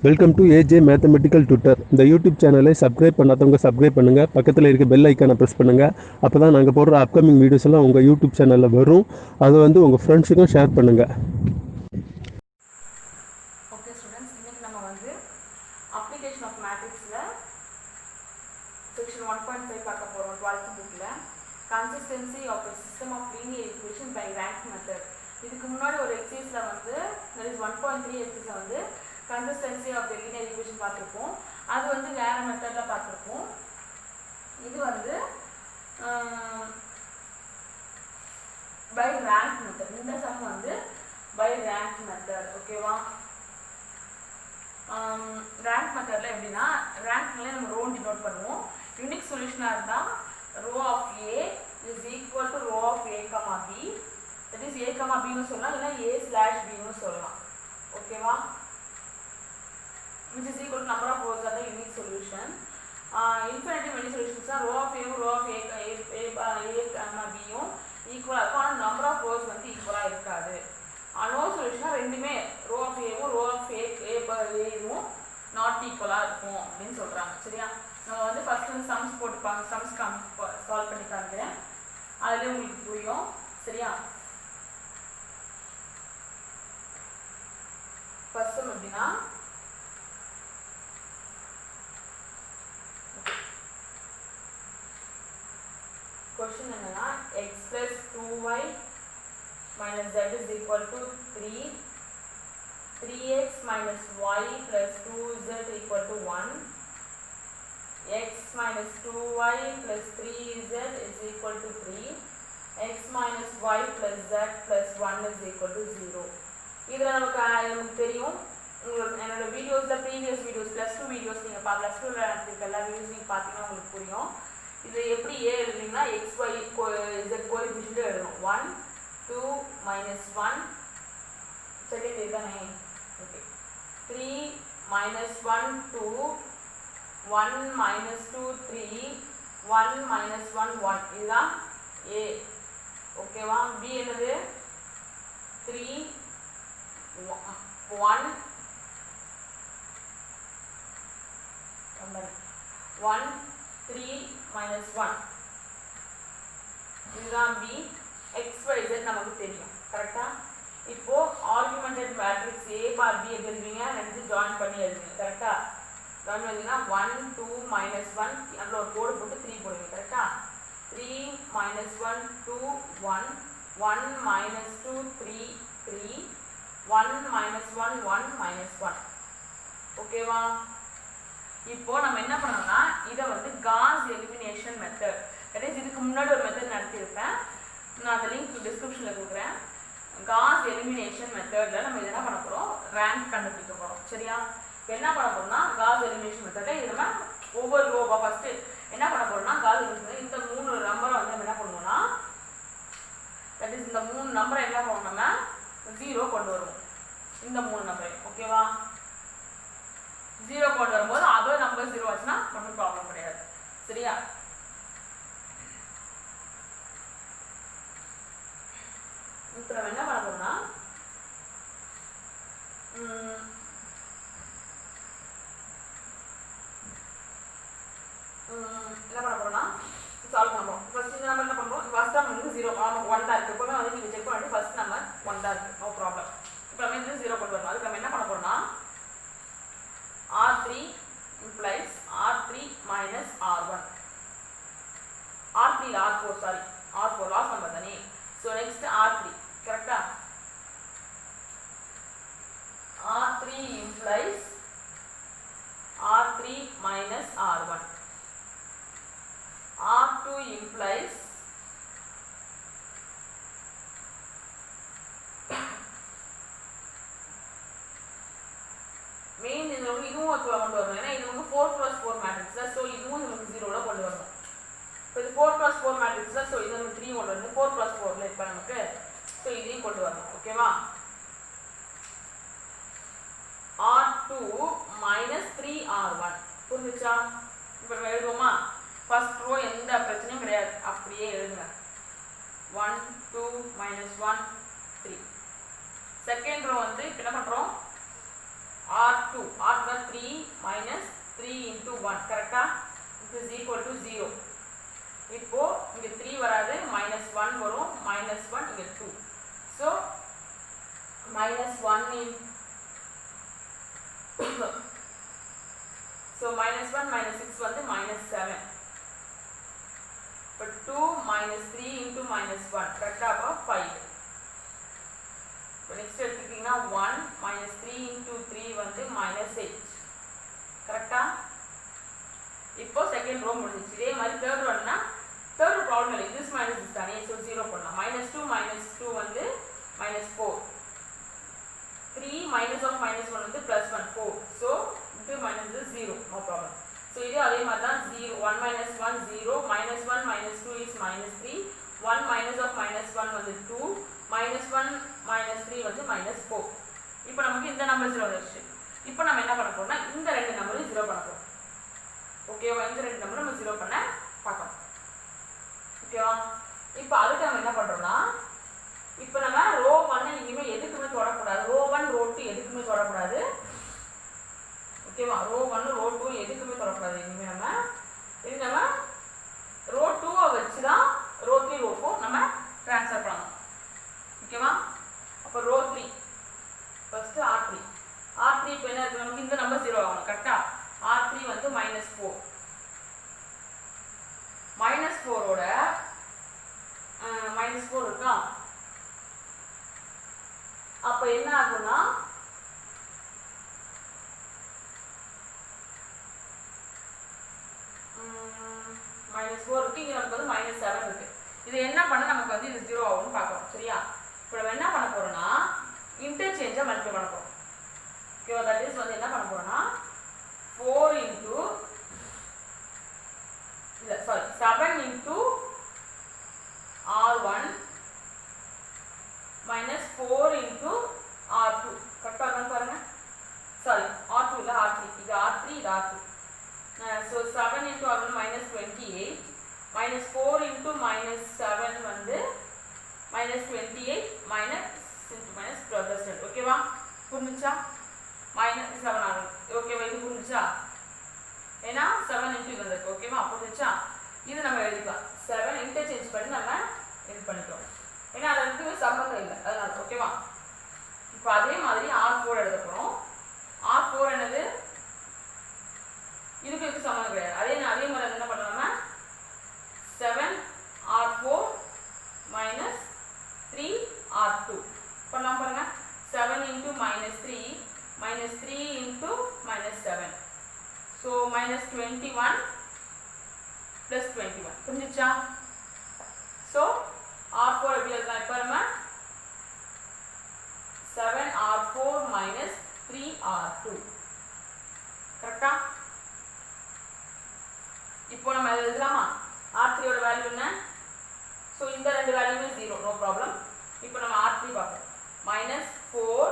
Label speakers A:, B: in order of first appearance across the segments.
A: Welcome to AJ mathematical tutor. இந்த YouTube சேனலை subscribe பண்ணாதவங்க சப்ஸ்கிரைப் பண்ணுங்கள். பக்கத்தில் இருக்க பெல் ஐக்கானை ப்ரெஸ் பண்ணுங்கள். அப்போ தான் நாங்கள் போடுற அப்கமிங் வீடியோஸ் எல்லாம் உங்கள் யூடியூப் சேனலில் வரும். அதை வந்து உங்கள் ஃப்ரெண்ட்ஸுக்கும் ஷேர் பண்ணுங்கள்.
B: ஓகே ஸ்டூடெண்ட்ஸ், இன்னைக்கு நம்ம வந்து அப்ளிகேஷன் ஆஃப் மேட்ரிக்ஸில் செக்ஷன் 1.5 பார்க்க போகிறோம். 12th புக்கில் consistency of a system of linear equation by rank method. இதுக்கு முன்னாடி ஒரு எக்ஸசைஸில் வந்து that is 1.3 எக்ஸசைஸில் வந்து consistency of the linear equation பார்த்துருப்போம். அது வந்து வேறு மெத்தடில் பார்த்துருப்போம். இது வந்து பை ரேங்க் மெத்தட். இந்த சம் வந்து பை ரேங்க் மெத்தட். ஓகேவா? ரேங்க் மெத்தடில் எப்படின்னா, ரேங்க்ல நம்ம ரோ டினோட் பண்ணுவோம். யூனிக் சொல்யூஷனாக இருந்தால் rho of A is equal to rho of A comma B. That is A comma பின்னு சொல்லலாம், இல்லைன்னா ஏ ஸ்லாஷ் பின்னு சொல்லலாம். ஓகேவா? which is equal to number of rows are the unique solution. Infinity many solutions are row of a row of a comma b யும் ஈக்குவலாக இருக்கும். ஆனால் number of rose வந்து ஈக்குவலாக இருக்காது. நோ சொல்யூஷனாக ரெண்டுமே ரோ ஆஃப் ஏவும் ரோ ஆஃப் ஏவும் நாட் ஈக்குவலாக இருக்கும் அப்படின்னு சொல்கிறாங்க. சரியா? நம்ம வந்து ஃபர்ஸ்ட் வந்து சம்ஸ் போட்டுப்பாங்க. சம்ஸ் சால்வ் பண்ணி காமிக்கிறேன், அதுலேயே உங்களுக்கு புரியும். சரியா? ஃபர்ஸ்ட் சம் எப்படின்னா, क्वेश्चन என்னன்னா x plus 2y minus z is equal to 3, 3x minus y plus 2z equal to 1, x minus 2y plus 3z is equal to 3, x minus y plus z plus 1 is equal to 0. இதில் நமக்கு தெரியும். உங்களுக்கு என்னோட வீடியோஸில் previous videos +2 videos நீங்கள் +2 எல்லா videos நீங்கள் பார்த்தீங்கன்னா உங்களுக்கு புரியும். இது எப்படி ஏ எழுதுனீங்கன்னா எக்ஸ் ஒய் இசட் கோஎஃபிஷியன்ட் எழுதணும். 1 2 -1 செகண்ட் இதுதானே. ஓகே, 3 -1 2 1 -2 3 1 -1 1 இதுதான் ஏ. ஓகேவா? பி என்னது 3 1 1 3 -1 இதுதான் பி. எக்ஸ் ஒய் இசட் நமக்கு தெரியும். கரெக்டா? இப்போ augmented matrix A bar B எழுதுவீங்க, ரெண்டு ஜாயின் பண்ணி எழுதுவீங்க. கரெக்டா? ஜாயின் பண்ணீங்கன்னா 1 2 -1 அதில் ஒரு கோடு போட்டு 3 போடுவீங்க. கரெக்டா? 3 -1 2 1 1 -2 3 3 1 -1 1 -1. ஓகேவா? இப்போ நம்ம என்ன பண்ணோம்னா, இதை வந்து Gauss elimination method, that is இதுக்கு முன்னாடி ஒரு மெத்தட் நடத்தியிருப்பேன், நான் அந்த லிங்க் டிஸ்கிரிப்ஷனில் கொடுக்குறேன். காஸ் எலிமினேஷன் மெத்தடில் நம்ம இது என்ன பண்ண போகிறோம், ரேங்க் கண்டுபிடிக்க போகிறோம். சரியா? இப்போ என்ன பண்ண போகிறோம்னா, காஸ் எலிமினேஷன் மெத்தடில் இது நம்ம ஒவ்வொரு ரோவா ஃபஸ்ட்டு என்ன பண்ண போகிறோம்னா, காஸ் எலிமினேஷன் இந்த 3 நம்பரை வந்து நம்ம என்ன பண்ணுவோம்னா, தட் இஸ் இந்த 3 நம்பரை என்ன பண்ணுவோம், நம்ம 0 கொண்டு வருவோம். இந்த 3 நம்பரை. ஓகேவா? 0 கொண்டு வரும்போது அதோ நம்பர் 0 ஆச்சுன்னா ஒன்றும் ப்ராப்ளம் கிடையாது. சரியா? இப்போ நம்ம என்ன பண்ண போறோம்னா, சால்வ் பண்ணுறோம். ஃபர்ஸ்ட் இந்த நம்பர் என்ன பண்ணுறோம், ஃபர்ஸ்ட் நம்பர் வந்து 0 1 தான் இருக்குது. எப்பவுமே வந்து நீங்கள் செக் பண்ணிட்டு ஃபர்ஸ்ட் நம்பர் 1 தான் இருக்குது, நோ ப்ராப்ளம். இப்போ நம்ம வந்து 0 கொண்டு வரணும். அதுக்கு நம்ம என்ன பண்ண போறோம்னா, R3 implies R3 minus R1. R3 R4 sorry, R4 last number தானே. So next R3. கரெக்டா? R3 implies R3 minus R1. R2 implies main இதுவும் கொண்டு வரணும். ஏன்னா இது வந்து 4x4 மேட்ரிக்ஸ். ஸோ இதுவும் நமக்கு 0ல கொண்டு வரணும். இப்போ இது 4x4 மேட்ரிக்ஸ். ஸோ இது நம்ம 3 கொண்டு வரணும். 4+4ல இப்போ நமக்கு ஸோ இதையும் கொண்டு வரணும். ஓகேவா? R2 -3R1 புரிஞ்சுச்சா? இப்போ நம்ம எழுதுவோமா? ஃபர்ஸ்ட் ரோ எந்த பிரச்சனையும் கிடையாது, அப்படியே எழுதுங்க. 1 2 -1 3. செகண்ட் ரோ வந்து இப்போ என்ன பண்ணுறோம், R2 3 minus 3 into 1 கரெக்டா? It is equal to 0. இப்போ இங்க 3 வராது minus 1 வரும் minus 1 இங்க 2. So minus 1 in so minus 1 minus 6 வந்து minus 7. இப்போ 2 minus 3 into minus 1 கரெக்டா? அப்போ 5. இப்போ நெக்ஸ்ட் எடுத்துக்கிட்டீங்கன்னா 1 minus 3 into 3 வந்து minus 8 கரெக்டா? இப்போ செகண்ட் ரோ முடிஞ்சிச்சு. இதே மாதிரி தேர்ட் ரோனா தேர்ட் ப்ராப்ளம் இல்லை, this minus this தானே, ஸோ 0 பண்ணலாம். minus 2 வந்து minus 4, 3 minus of minus 1 வந்து plus 1 4, so into minus is 0, no problem. So இது அதே மாதிரி தான் 0 1 minus 1 0 minus 1 minus 2 is minus 3, 1 minus of minus 1 வந்து 2, minus 1 minus 3 வந்து minus 4. இப்போ நமக்கு இந்த நம்பர் 0 வந்துருச்சு. இப்போ நம்ம என்ன பண்ண போறோம்னா இந்த ரெண்டு நம்பரையும் 0 பண்ண போறோம். ஓகேவா? இந்த ரெண்டு நம்பரும் நம்ம 0 பண்ண பார்க்கலாம். ஓகேவா? இப்போ அதுக்கு நம்ம என்ன பண்றோம்னா இப்போ நம்ம ரோ 1 இனிமே எதுக்குமே தொடக்கூடாது, ரோ 1 ரோ 2 எதுக்குமே தொடக்கூடாது. ஓகேவா? ரோ 1 ரோ 2 எதுக்குமே தொடக்கூடாது. இனிமே நம்ம ரோ 2 வச்சு தான் ரோ 3 ரோ 4 நம்ம ட்ரான்ஸ்ஃபர் பண்ணலாம். ஓகேவா? அப்போ ரோ 3 ஃபர்ஸ்ட் R3 இப்போ என்ன இருக்கு, நமக்கு இந்த நம்பர் 0 ஆகணும் கரெக்டா? R3 வந்து -4 -4ஓட -4 இருக்கா? அப்ப என்ன ஆகும்னா -4 இருக்கு, இங்க நமக்கு வந்து -7 இருக்கு. இது என்ன பண்ண நமக்கு வந்து இது 0 ஆகும்னு பார்க்கணும். சரியா? இப்போ நம்ம என்ன பண்ண போறோம்னா இன்டர்சேஞ்சா மல்டிப்ளை பண்ண போறோம். ஓகேவா? தட் இஸ் வந்து என்ன பண்ண போறோம்னா 4 into 7 into R1 minus 4 into R2 கரெக்டா இருக்கான்னு பாருங்க. சாரி R2 இல்ல R3, இது R3 இது R2. So 7 into R1 minus 28 minus 4 into minus 7 வந்து minus 28 minus into minus 12%. ஓகேவா? புரிஞ்சுச்சா? minus 7 ஆகும். ஓகேவா? இது புரிஞ்சுச்சா? ஏன்னா 7 into இது வந்திருக்கு. ஓகேவா? புரிஞ்சுச்சா? இது நம்ம எழுதிக்கலாம். 7 இன்டர்சேஞ்ச் பண்ணி நம்ம இது பண்ணிக்கிறோம். ஏன்னா அது வந்து சம்பந்தம் இல்லை அதனால. ஓகேவா? இப்போ அதே மாதிரி R4 எழுத போறோம். R4 என்னது? இதுக்கு சம்பந்தம் கிடையாது. அதே மாதிரி என்ன பண்ணலாம்னா 7 R4 minus 3 R2 பண்ணலாம் பாருங்க. 7 into -3 minus 3 into -7, so minus 21 plus 21. புரிஞ்சுச்சா? so R4 எப்படி எழுதலாம்? இப்போ நம்ம 7 R4 minus 3 R2 கரெக்டா? இப்போ நம்ம எழுதலாமா? R3 ஓட வேல்யூ என்ன? so இந்த ரெண்டு வேல்யூமே 0, no problem. இப்போ நம்ம R3 பார்ப்போம். -4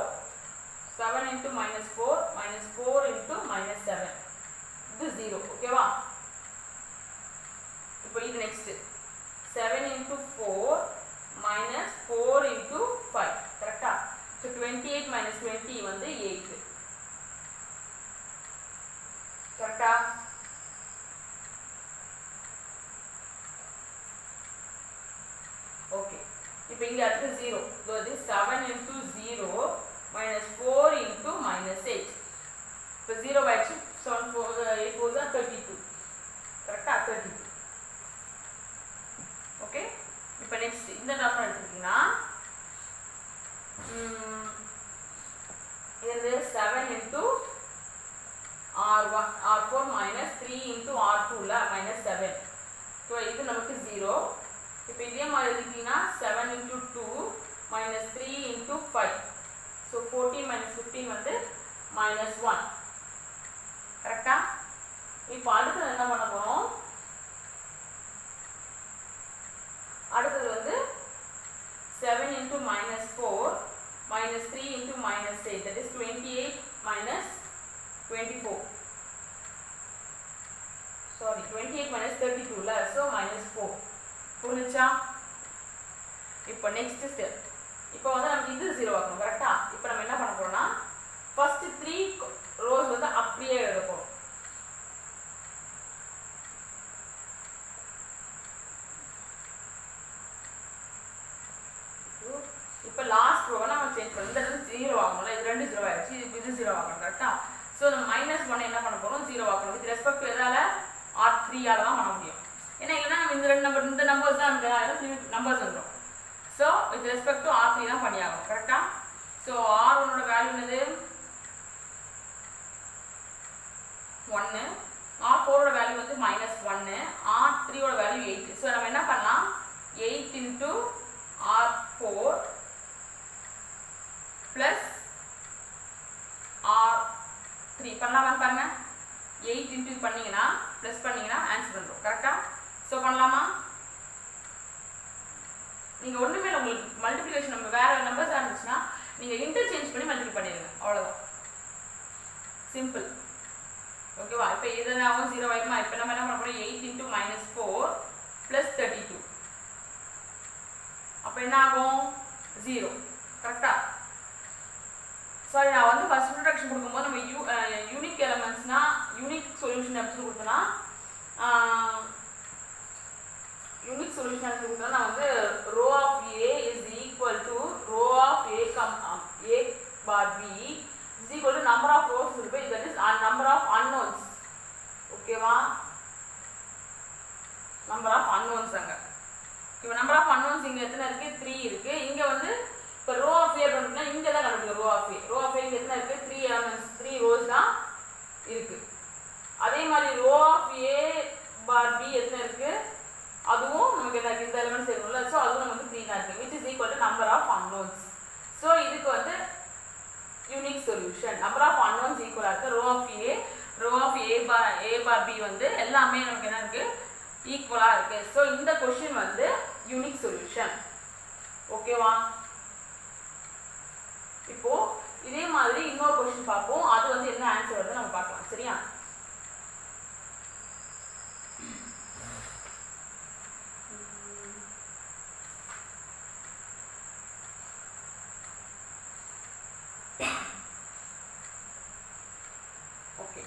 B: 7 into -4 minus 4 into -7, இது 0. ஓகேவா? இப்போ இது நெக்ஸ்ட் 7 into 4 minus 4 into 5 கரெக்டா? so 28 minus 20 வந்து 8 கரெக்டா? ஓகே. இப்போ இங்க அடுத்து 0, so this 7 into 0 minus 4 into -8. இப்போ 0 ஆயிடுச்சு. 7 4 8 4 32 கரெக்டா? 32. ஓகே. இப்போ நெக்ஸ்ட் இந்த நம்பர் எடுத்துக்கிட்டீங்கன்னா இது 7 into R4 minus 3 into R2 ல -7, ஸோ இது நமக்கு 0. இப்போ இதே மாதிரி எடுத்தீங்கன்னா 7 into 2 minus 3 into 5, so 14 minus 15 வந்து -1 கரெக்டா? இப்போ அடுத்து என்ன பண்ண போறோம்? அடுத்து வந்து 7 into -4 minus 3 into -8, that is 28 minus 24, sorry 28 minus 32 ல, so -4. புரிஞ்சுச்சா? இப்போ நெக்ஸ்ட் ஸ்டெப். இப்போ வந்து நமக்கு இது 0 ஆகணும் கரெக்டா? இப்போ நம்ம என்ன பண்ண போறோம்னா ஃபர்ஸ்ட் 3 கரெக்டா? ஸோ நம்ம -1 என்ன பண்ண போகிறோம், 0 ஆக்கணும். வித் ரெஸ்பெக்ட் டு எதால R3ஆல தான் பண்ண முடியும். ஏன்னா இல்லைன்னா நம்ம இந்த ரெண்டு இந்த நம்பர்ஸ் தான் நம்பர்ஸ் வந்துடும். So with respect to R3 தான் பண்ணியாகும். கரெக்டா? ஸோ R1ஓட வேல்யூ என்னது 1, R4ஓட வேல்யூ வந்து -1, R3ஓட வேல்யூ 8. ஸோ நம்ம என்ன பண்ணலாம், 8 into R4 plus R3 பண்ணலாமா பாருங்க. 8 into பண்ணீங்கன்னா ப்ளஸ் பண்ணீங்கன்னா ஆன்சர் வந்துடும். கரெக்டா? ஸோ பண்ணலாமா? நீங்கள் ஒன்றுமே இல்லை, உங்களுக்கு மல்டிப்ளிகேஷன் நம்ம வேறு நம்பர்ஸாக இருந்துச்சுன்னா நீங்கள் இன்டர்சேஞ்ச் பண்ணி மல்டிப்ளை பண்ணிடுங்க, அவ்வளோதான், சிம்பிள். ஓகேவா? இப்போ இது நான் 0 ஆயிருமா? இப்போ நம்ம என்ன பண்ண போகிறோம், 8 into -4 plus 32. அப்போ என்ன ஆகும், 0. கரெக்டா? சாரி, நான் வந்து ஃபர்ஸ்ட் இன்ட்ரோடக்ஷன் கொடுக்கும்போது நம்ம யூனிக் எலமெண்ட்ஸ்னா யூனிக் சொல்யூஷன் எப்படி கொடுத்தோன்னா நான் வந்து row of A is equal to row of A bar B is equal to number of rows இருக்கு, that is number of unknowns. ஓகேவா? number of unknowns அங்க. இப்போ number of unknowns இங்க எத்தனை இருக்கு, 3 இருக்கு. இங்க வந்து இப்போ ரோ ஆஃப் A அப்படின்னா இங்க தான் கண்டுபிடிக்கும் row of A. Row of A இங்க எத்தனை இருக்கு, 3 எலிமெண்ட்ஸ், 3 rows தான் இருக்கு. அதே மாதிரி row of A bar B எத்தனை இருக்கு, அதுவும் நமக்கு என்ன இந்த எலிமெண்ட்ஸ் இருக்கும்ல, ஸோ அதுவும் நமக்கு 3 தான் இருக்கு, which is equal to number of unknowns. So இதுக்கு வந்து unique solution number of unknowns ஈக்குவலாக இருக்கு. Row of A bar B வந்து எல்லாமே நமக்கு என்ன இருக்கு, ஈக்குவலாக இருக்கு. ஸோ இந்த கொஸ்டின் வந்து யூனிக் சொல்யூஷன். ஓகேவா? இப்போ இதே மாதிரி இன்னொரு கொஸ்டின் பார்ப்போம், அது வந்து என்ன ஆன்சர் வருது நம்ம பார்க்கலாம். சரியா? ஓகே,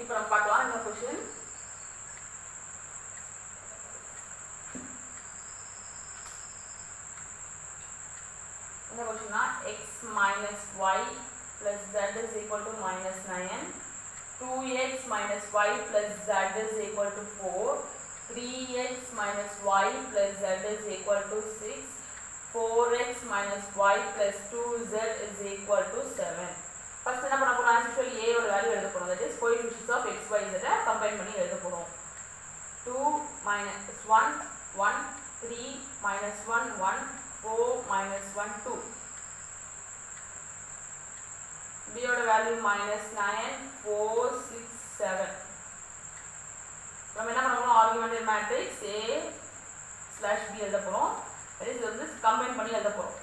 B: இப்போ நம்ம பார்க்கலாம் இன்னொரு கொஸ்டின். என்ன கொஸ்டின்னா, x minus y plus z is equal to -9, 2x minus y plus z is equal to 4, 3x minus y plus z is equal to 6, 4x minus y plus 2z is equal to 7. First என்ன பண்ண போறோம், as usual a ஓட value எழுத போறோம், that is coefficients of x y z combine பண்ணி எழுத போறோம். 2 minus 1 1, 3 minus 1 1, 4 minus 1 2. B ஓட வேல்யூ -9 4 6 7. நம்ம என்ன பண்ண போறோம், ஆர்குமெண்டட் மேட்ரிக்ஸ் A/B எழுத போறோம், that is வந்து கம்பைன் பண்ணி எழுத போறோம்.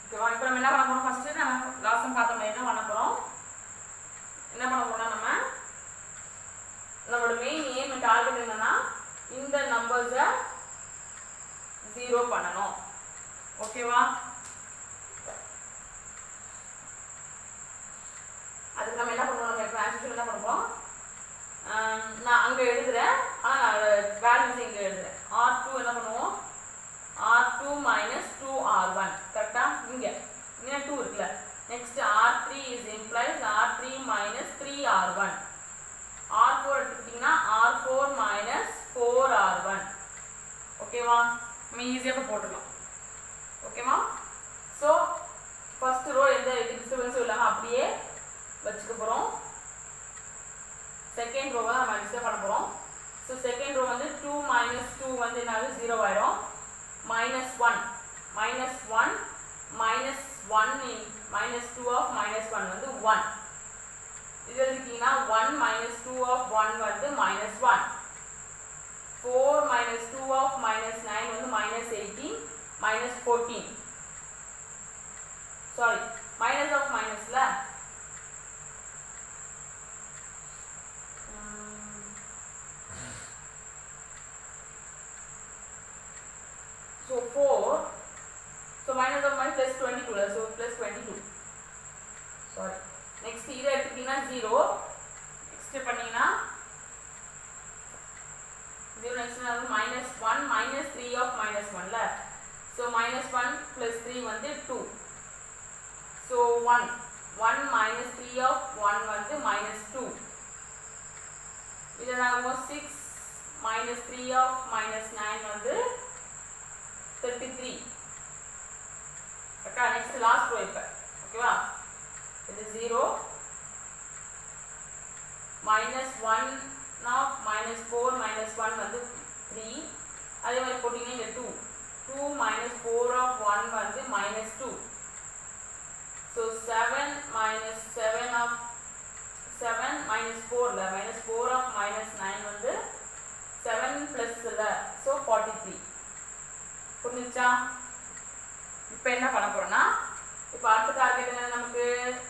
B: ஓகேவா? இப்போ நம்ம என்ன பண்ண போறோம், ஃபர்ஸ்ட் நம்ம லாஸ்ட் டைம் பார்த்த மாதிரி தான் பண்ண போறோம். என்ன பண்ண போறோம்னா நம்மளோட மெயின் எய்ம் டார்கெட் என்னன்னா இந்த நம்பர்ஸை 0 பண்ணணும். ஓகேவா? அதுக்கு நம்ம என்ன பண்ணுவோம், நம்ம இப்போ ஆக்சுவலி என்ன பண்ணுவோம், நான் அங்கே எழுதுறேன், ஆனால் நான் வேல்யூஸ் இங்கே எழுதுறேன். R2 என்ன பண்ணுவோம், R2 minus 2R1. கரெக்டா? இங்கே 2 இருக்குல்ல. Next R3 is implies R3 minus 3R1. R4 எடுத்துக்கிட்டிங்கன்னா R4 minus 4R1. ஓகேவா? நம்ம ஈஸியாக போட்டுடலாம். ஓகேவா? ஸோ ஃபர்ஸ்ட் ரோ எந்த டிஸ்டர்பன்ஸும் இல்லாமல் அப்படியே வச்சுக்க போகிறோம். செகண்ட் ரோவை நம்ம டிஸ்டர்ப் பண்ண போகிறோம். ஸோ செகண்ட் ரோ வந்து 2 minus 2 வந்து என்ன ஆகுது, 0 ஆயிடும். -1 -2 of -1 வந்து 1. இது எழுதிட்டீங்கன்னா 1 minus 2 of 1 வந்து -1. 4 minus 2 of -9 வந்து -18 -14. சாரி, மைனஸ் ஆஃப் மைனஸ்ல so 4, so minus of minus plus 22, so plus 22. Sorry. Next இதை எடுத்துக்கிட்டீங்கன்னா 0. Next பண்ணீங்கன்னா minus 1 minus 3 of minus 1 la. So minus 1 plus 3 வந்து 2. So 1 minus 3 of 1 வந்து minus 2. இது நாம 6 minus 3 of minus 9 வந்து 33. Okay, next last row இப்ப ஓகேவா? இது 0 minus 1 of minus 4 minus 1 வந்து 3. அதே மாதிரி போட்டீங்கன்னா இங்க 2 minus 4 of 1 வந்து minus 2. So 7 minus 7 of 7 minus 4 la minus 4 of minus 9 வந்து 7 plus la so 43. புரிஞ்சுச்சா? இப்போ என்ன பண்ண போறோம்னா இப்போ அடுத்த டார்கெட் என்ன நமக்கு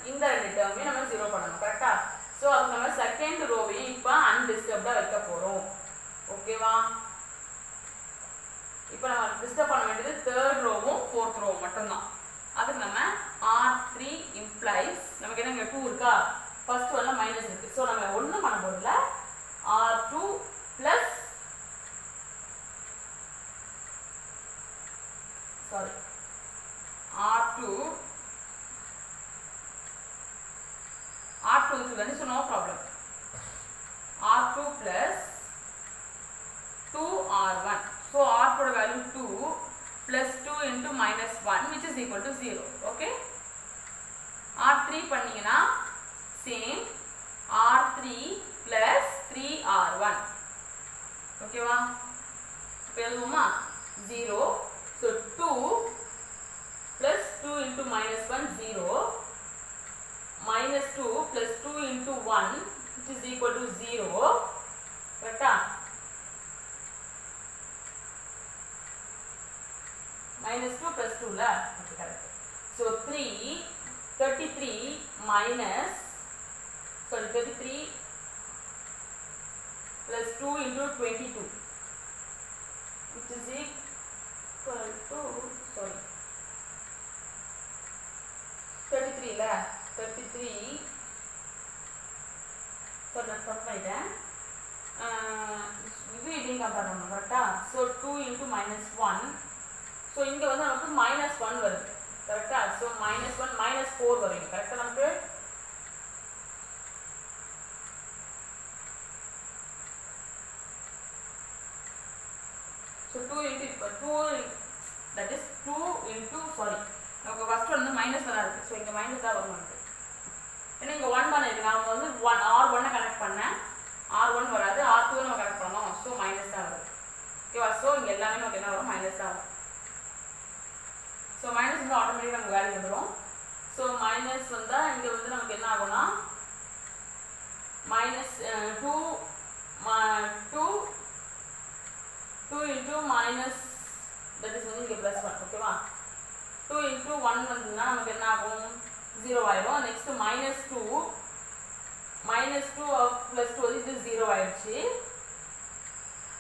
B: இந்த ரெண்டு டேர்மையும் நம்ம 0 பண்ணணும் கரெக்ட்டா? சோ அது நம்ம செகண்ட் ரோவையும் இப்போ அன்டிஸ்டர்ப்டா வைக்க போறோம். ஓகேவா? இப்போ நம்ம டிஸ்டர்ப் பண்ண வேண்டியது தேர்ட் ரோவும் ஃபோர்த் ரோவும் மட்டும் தான். அதுக்கு நம்ம R3 implies நமக்கு என்ன இங்க 2 இருக்கா? ஃபர்ஸ்ட் ஒன்ல மைனஸ் இருக்கு. சோ நம்ம ஒண்ணும் பண்ண போறதில்ல. R2 plus sorry R2 is ready, so no problem. R2 plus 2R1. So R2 value 2 plus 2 into minus 1 which is equal to 0. Okay. R3 பண்ணீங்கன்னா same R3 plus 3R1. Okay வா? இப்போ எழுதுவோமா? 0. So 2 plus 2 into minus 1 0 minus 2 plus 2 into 1 which is equal to 0. Correct? Minus 2 plus 2 la. Okay, correct. So 33 minus 33 plus 2 into 22 which is equal to 33 la 33 so நான் தப்பு பண்ணிட்டேன் இது இதையும் compare பண்ணணும் கரெக்டா so 2 into minus 1 so இங்க வந்து நமக்கு minus 1 வருது கரெக்டா so minus 1 minus 4 வரும் கரெக்டா நமக்கு so 2 into 2 that is 2 into sorry நமக்கு ஃபர்ஸ்ட் வந்து மைனஸ் தான் இருக்கு சோ இங்க மைனஸ் தான் வரும் நமக்கு ஏன்னா இங்க 1 தான இருக்கு நான் வந்து R1 கனெக்ட் பண்ணேன் R1 வராது R2 நம்ம கனெக்ட் பண்ணோம் சோ மைனஸ் தான் வருது ஓகேவா சோ இங்க எல்லாமே நமக்கு என்ன வரும் மைனஸ் தான் வரும் சோ மைனஸ் வந்து ஆட்டோமேட்டிக்கா நமக்கு வேல்யூ வந்துரும் சோ மைனஸ் வந்தா இங்க வந்து நமக்கு என்ன ஆகும்னா minus 2 into minus that is வந்து இங்க plus 1 ஓகேவா 2 into 1 வந்தா நமக்கு என்ன ஆகும் 0 ஆயிடும் next minus 2 of plus 2 இது 0 ஆயிடுச்சு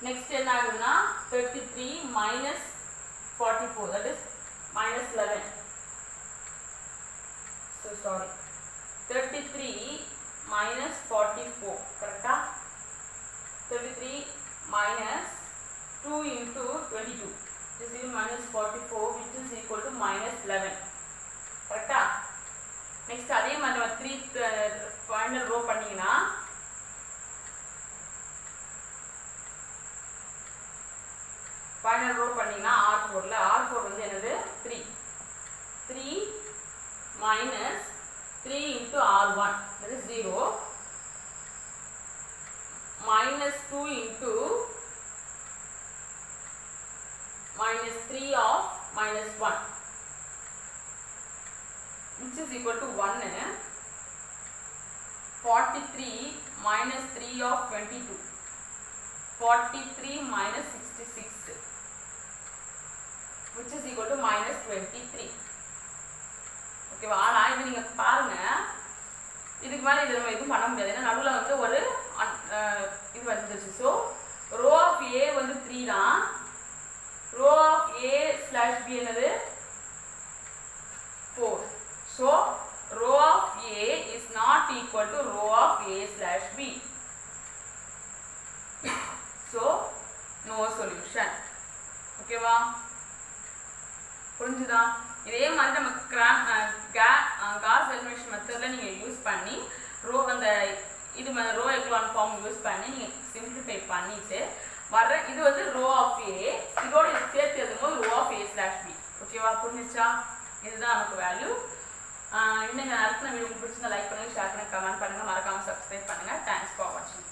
B: next என்ன ஆகும்னா 33 minus 44 that is minus 11 so sorry 33 minus 44 correcta 33 minus 2 into 22 this is minus 44 which is equal to minus 11 correcta next அதே மாதிரி 3 final row பண்ணீங்கனா final row பண்ணீங்கனா R4 ல R4 வந்து என்னது 3 minus 3 into R1 that is 0 minus 2 into minus 3 of minus 1 which is equal to 1 43 minus 3 of 22 43 minus 66 which is equal to minus 23 ஓகேவா ஆனா இது நீங்க பாருங்க இதுக்கு மேல இது நம்ம எதுவும் பண்ண முடியாது ஏன்னா நடுவுல வந்து ஒரு இது வந்துருச்சு சோ row of A வந்து 3 தான் row of A/B என்னது 4 so row of A is not equal to row of A/B so no ஓகேவா? புரிஞ்சுதா? இதே மாதிரி நம்ம காஸ் எலிமினேஷன் மெத்தடில் நீங்கள் யூஸ் பண்ணி அந்த இது ரோ எக்லான் ஃபார்ம் யூஸ் பண்ணி நீங்கள் சிம்பிளிஃபை பண்ணிட்டு வர்ற இது வந்து ரோ ஆஃப் ஏ, இதோட இது சேர்த்து எழுதும்போது row of A slash B. ஓகேவா? புரிஞ்சிச்சா? இதுதான் நமக்கு வேல்யூ. இன்னைக்கு நடத்தின வீடியோ பிடிச்சிருந்தா லைக் பண்ணுங்க, ஷேர் பண்ணுங்க, கமெண்ட் பண்ணுங்க, மறக்காம சப்ஸ்கிரைப் பண்ணுங்க. தேங்க்ஸ் ஃபார் வாட்சிங்.